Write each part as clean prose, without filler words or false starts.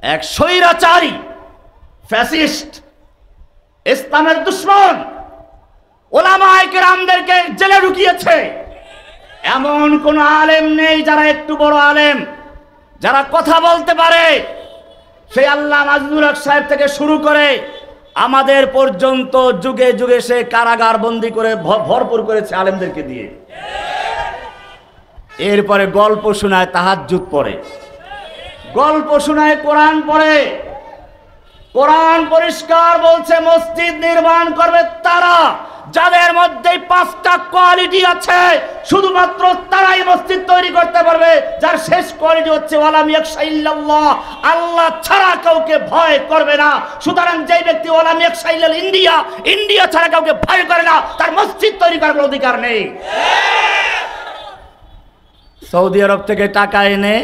এক স্বৈরাচারী ফ্যাসিস্ট ইসলামের দুশমন ওলামায়ে কেরামদেরকে জেলে ঢুকিয়েছে। এমন কোন আলেম নেই যারা একটু বড় আলেম, যারা কথা বলতে পারে। সেই আল্লামা আজিজুল হক সাহেব থেকে শুরু করে আমাদের পর্যন্ত যুগে যুগে সে কারাগার বন্দী করে ভরপুর করেছে আলেমদেরকে দিয়ে। এরপরে গল্প শোনায়, তাহাজ্জুদ পড়ে, গল্প শোনায়, কোরআন পড়ে। কোরআন পরিষ্কার বলছে মসজিদ নির্মাণ করবে তারা যাদের মধ্যে 5টা কোয়ালিটি আছে। শুধুমাত্র তারাই মসজিদ তৈরি করতে পারবে যার শেষ কোয়ালিটি হচ্ছে ওয়ালাম ইয়াখশা ইল্লাল্লাহ, আল্লাহ ছাড়া কাউকে ভয় করবে না। সুতরাং যেই ব্যক্তি ওয়ালাম ইয়াখশা ইল্লাল ইন্ডিয়া, ইন্ডিয়া ছাড়া কাউকে ভয় করে না, তার মসজিদ তৈরি করার কোনো অধিকার নেই। সৌদি আরব থেকে টাকা এনে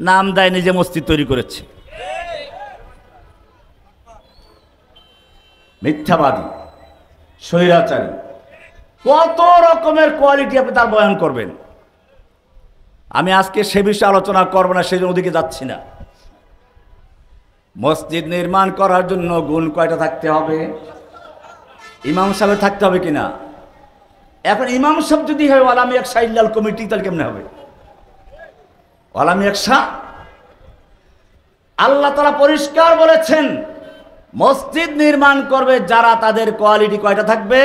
নাম দেয় নিজে মসজিদ তৈরি করেছে। মিথ্যাবাদী, স্বৈরাচারী, কত রকমের কোয়ালিটি আপনি তার বয়ান করবেন। আমি আজকে সে বিষয়ে আলোচনা করব না, সেই জন্য ওদিকে যাচ্ছি না। মসজিদ নির্মাণ করার জন্য গুণ কয়টা থাকতে হবে? ইমাম সাহেব থাকতে হবে কিনা? এখন ইমাম সাহেব যদি হয় ওয়ালাম ইয়াখশা ইল্লাল কমিটি, তাহলে কেমনে হবে? ওয়ালাম ইয়াখশা, আল্লাহ তাআলা পরিষ্কার বলেছেন মসজিদ নির্মাণ করবে যারা, তাদের কোয়ালিটি কয়টা থাকবে?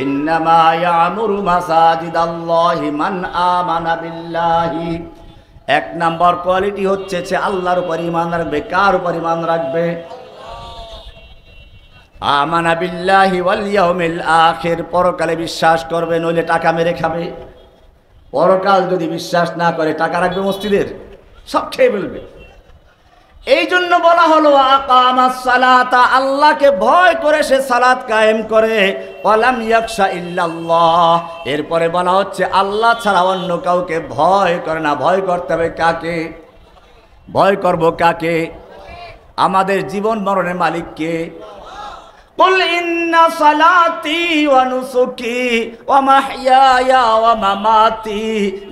ইন্নামা ইয়ামুরু মাসাজিদাল্লাহি মান আমানা বিল্লাহি। 1 নাম্বার কোয়ালিটি হচ্ছে সে আল্লাহর উপর ঈমান রাখবে। কার উপর ঈমান রাখবে? আমানা বিল্লাহি ওয়াল ইয়াউমিল আখির, পরকালে বিশ্বাস করবে, নইলে টাকা মেরে খাবে। পরকাল যদি বিশ্বাস না করে টাকা রাখবে মসজিদের, সব খেয়ে ফেলবে। এই জন্য বলা হলো আকামাস সালাতা, আল্লাহকে ভয় করে সে সালাত কায়েম করে। ওয়ালাম ইয়াখশা ইল্লাল্লাহ, এরপরে বলা হচ্ছে আল্লাহ ছাড়া অন্য কাউকে ভয় করে না। ভয় করতে হবে কাকে? ভয় করব কাকে? আমাদের জীবন মরণের মালিককে। কুল ইন্না সালাতি ওয়া নুসুকি ওয়া মাহইয়ায়া ওয়া মামাতি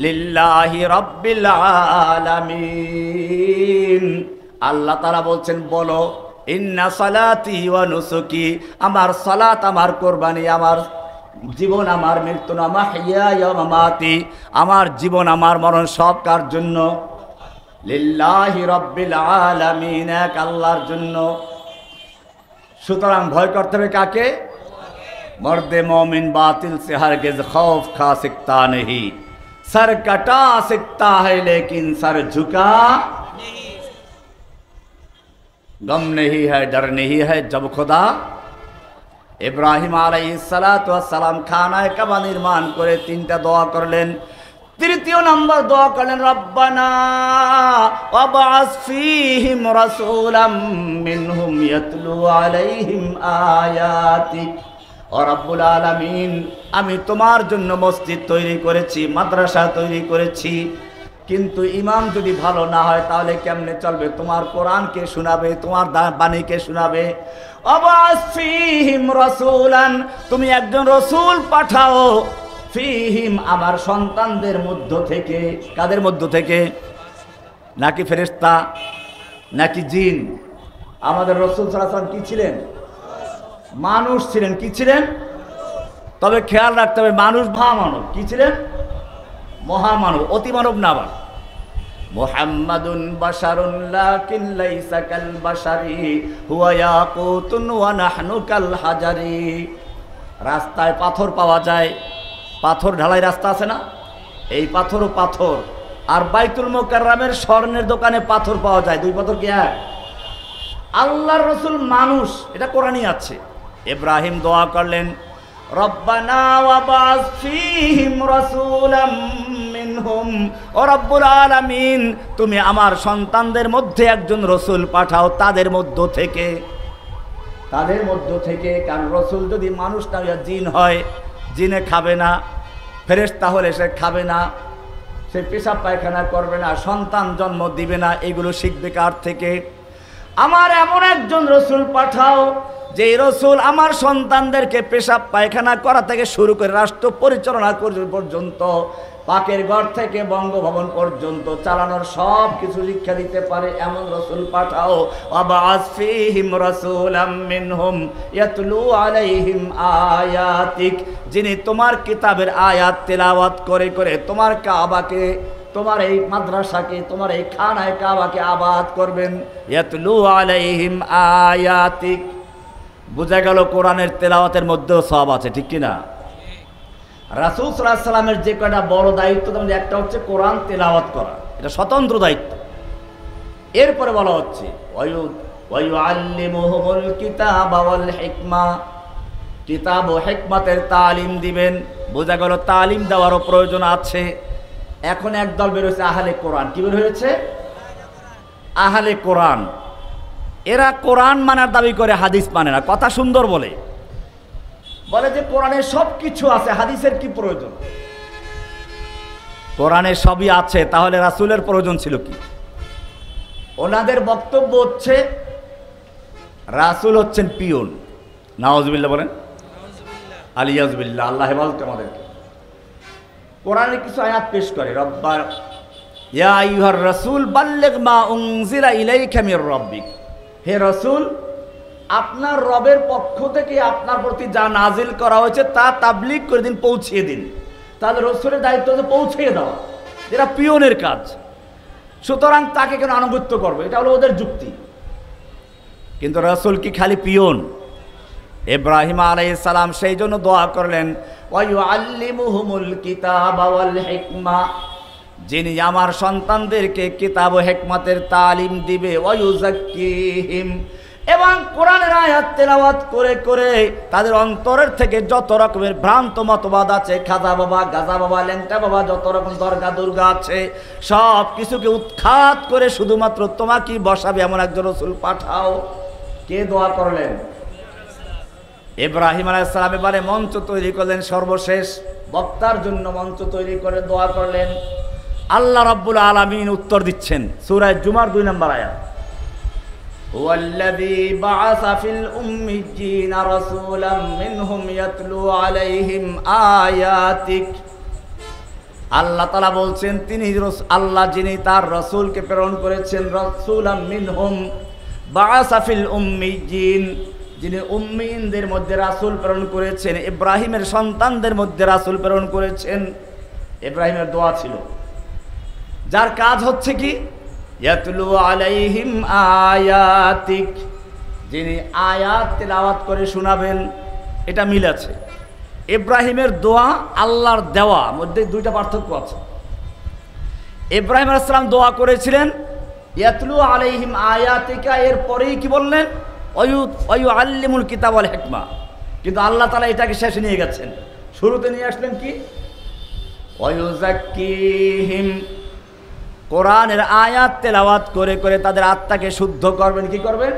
লিল্লাহি রাব্বিল আলামিন। আল্লাহ তাআলা বলছেন বলো ইন্না সালাতি ওয়া নুসুকি, আমার সালাত, আমার কুরবানি, আমার জীবন, আমার মৃত্যু, মাহইয়ায়া ওয়া মামাতি, আমার জীবন, আমার মরণ সব কার জন্য? লিল্লাহি রাব্বিল আলামিন, এক আল্লাহর জন্য। সুতরাং ভয় করতে হবে কাকে? মর্দে मोमिन बातिल से हरगिज खौफ खा सकता नहीं, सर कटा सकता है लेकिन सर झुका नहीं, गम नहीं है, डर नहीं है जब खुदा। इब्राहिम अलैहिस्सलाम खानाए काबा निर्माण करे 3টা দোয়া করলেন। 3য় নম্বর দোয়া করলেন রব্বানা ওয়াবআস ফীহিম রাসূলাম মিনহুম ইয়াতলু আলাইহিম আয়াতিক। ও রব্বুল আলামিন, আমি তোমার জন্য মসজিদ তৈরি করেছি, মাদ্রাসা তৈরি করেছি, কিন্তু ইমাম যদি ভালো না হয় তাহলে কেমনে চলবে? তোমার কোরআনকে শোনাবে, তোমার বাণীকে শোনাবে। ওয়াবআস ফীহিম রাসূলান, তুমি একজন রাসূল পাঠাও, ফীহিম আমার সন্তানদের মধ্য থেকে। কাদের মধ্য থেকে? নাকি ফেরেশতা, নাকি জিন? আমাদের রাসূল সাল্লাল্লাহু আলাইহি ওয়াসাল্লাম কি ছিলেন? মানুষ ছিলেন। কি ছিলেন? তবে খেয়াল রাখতে হবে মানুষ মহামানব। কি ছিলেন? মহামানব, অতি মানব না। আবার মুহাম্মাদুন বাশারুন লাকিন লাইসা কাল বাশারি হুয়া ইয়াকুতুন ওয়া নাহনু কাল হাজারি। রাস্তায় পাথর পাওয়া যায়, পাথর ঢালাই রাস্তা আছে না, এই পাথরও পাথর। আর বাইতুল মুকাররমের স্বর্ণের দোকানে পাথর পাওয়া যায়, 2 পাথর কি এক? আল্লাহর রাসূল মানুষ, এটা কোরআনই আছে। ইব্রাহিম দোয়া করলেন রব্বানা ওয়াবআস ফীহিম রাসূলাম মিনহুম, ও রব্বুল আলামিন, তুমি আমার সন্তানদের মধ্যে একজন রাসূল পাঠাও, তাদের মধ্য থেকে। তাদের মধ্য থেকে, কারণ রাসূল যদি মানুষ না হয়ে জিন হয়, জিনে খাবে না, ফেরেশতা হলে সে খাবে না, সে পেশাব পায়খানা করবে না, সন্তান জন্ম দিবে না। এগুলো শিখবে কার থেকে? আমার এমন একজন রাসূল পাঠাও যে রাসূল আমার সন্তানদেরকে পেশাব পায়খানা করা থেকে শুরু করে রাষ্ট্র পরিচালনা পর্যন্ত পাকের ঘর থেকে বঙ্গভবন পর্যন্ত চালানোর সব কিছু শিক্ষা দিতে পারে এমন রাসূল পাঠাও। ওয়াবা'আস ফীহিম রাসূলাম মিনহুম ইয়াতলু আলাইহিম আয়াতিক, যিনি তোমার কিতাবের আয়াত তেলাওয়াত করে করে তোমার কাবাকে, তোমার এই মাদ্রাসাকে, তোমার এই খানায় কাবাকে আবাদ করবেন। ইয়াতলু আলাইহিম আয়াতিক, বোঝা গেল কোরআনের তেলাওয়াতের মধ্যেও সওয়াব আছে, ঠিক কিনা? রাসূল সাল্লাল্লাহু আলাইহি সাল্লামের যে কয়টা বড় দায়িত্ব, তার মধ্যে একটা হচ্ছে কোরআন তেলাওয়াত করা, এটা স্বতন্ত্র দায়িত্ব। এরপরে বলা হচ্ছে ওয়ায়ুআল্লিমুহুমুল কিতাবা ওয়াল হিকমা, কিতাব ও হিকমতের তালিম দিবেন। বোঝা গেল তালিম দেওয়ারও প্রয়োজন আছে। এখন একদল বের হয়েছে আহলে কোরআন। কি বের হয়েছে? আহলে কোরআন। এরা কোরআন মানার দাবি করে, হাদিস মানে না। কথা সুন্দর বলে যে কোরআনে সব কিছু আছে, হাদিসের কি প্রয়োজন? কোরআনে সবই আছে, তাহলে রাসূলের প্রয়োজন ছিল কি? ওনাদের বক্তব্য হচ্ছে রাসূল হচ্ছেন পিয়ন। নাউজুবিল্লাহ বলেন, আলিয়াজুবিল্লাহ, আল্লাহ হেফাজত আমাদেরকে। কোরআনে কিছু আয়াত পেশ করে, রব্বার ইয়া আইয়ুহার রাসূল বাল্লিগ মা উনজিলা ইলাইকা মির রাব্বিক, হে রাসূল আপনার রবের পক্ষ থেকে আপনার প্রতি যা নাজিল করা হয়েছে তা তাবলীগ করে দিন, পৌঁছিয়ে দিন। তাহলে রাসূলের দায়িত্ব হচ্ছে পৌঁছিয়ে দেওয়া, যেটা পিয়নের কাজ। সুতরাং তাকে কেন আনুগত্য করবে, এটা হলো ওদের যুক্তি। কিন্তু রাসূল কি খালি পিয়ন? ইব্রাহিম আলাইহিস সালাম সেই জন্য দোয়া করলেন ওয়ায়ুআল্লিমুহুমুল কিতাবা ওয়াল হিকমা, যিনি আমার সন্তানদেরকে কিতাব ও হিকমতের তালিম দিবে, ওয়ায়ুযাক্কিহিম, এবং কোরআনের আয়াত তেলাওয়াত করে করে তাদের অন্তরের থেকে যত রকমের ভ্রান্ত মতবাদ আছে, খাজা বাবা, গাজা বাবা, ল্যাংটা বাবা, যত রকম দরগা দুর্গা আছে, সব কিছুকে উৎখাত করে শুধুমাত্র তোমাকেই বসাবে এমন একজন রাসূল পাঠাও। কে দোয়া করলেন? ইব্রাহিম আলাইহিস সালাম। এবারে মঞ্চ তৈরি করলেন, সর্বশেষ বক্তার জন্য মঞ্চ তৈরি করে দোয়া করলেন। আল্লাহ রাব্বুল আলামিন উত্তর দিচ্ছেন সূরা জুমার 2 নম্বর আয়াত, হুয়াল্লাযী বাআসা ফিল উম্মিয়্যিনা রাসূলাম মিনহুম ইয়াতলু আলাইহিম আয়াতিক। আল্লাহ তাআলা বলছেন তিনি আল্লাহ যিনি তার রাসূলকে প্রেরণ করেছেন, রাসূলাম মিনহুম বাআসা ফিল উম্মিয়্যিন, যিনি উম্মিয়িনদের মধ্যে রাসূল প্রেরণ করেছেন, ইব্রাহিমের সন্তানদের মধ্যে রাসূল প্রেরণ করেছেন। ইব্রাহিমের দোয়া ছিল, যার কাজ হচ্ছে কি ইয়াতলু আলাইহিম আয়াতিক, যিনি আয়াত তেলাওয়াত করে শোনাবেন। এটা মিল আছে। ইব্রাহিমের দোয়া আল্লাহর দেওয়া মধ্যে দুইটা পার্থক্য আছে। ইব্রাহিম আলাইহিস সালাম দোয়া করেছিলেন ইয়াতলু আলাইহিম আয়াতিকা, এর পরেই কি বললেন? ওয়ায়ুআল্লিমুল কিতাব ওয়াল হিকমা। কিন্তু আল্লাহ তাআলা এটাকে শেষে নিয়ে গেছেন, শুরুতে নিয়ে আসলেন কি? ওয়ায়ুযাক্কিহিম, কোরআনের আয়াত তেলাওয়াত করে করে তাদের আত্মাকে শুদ্ধ করবেন। কি করবেন?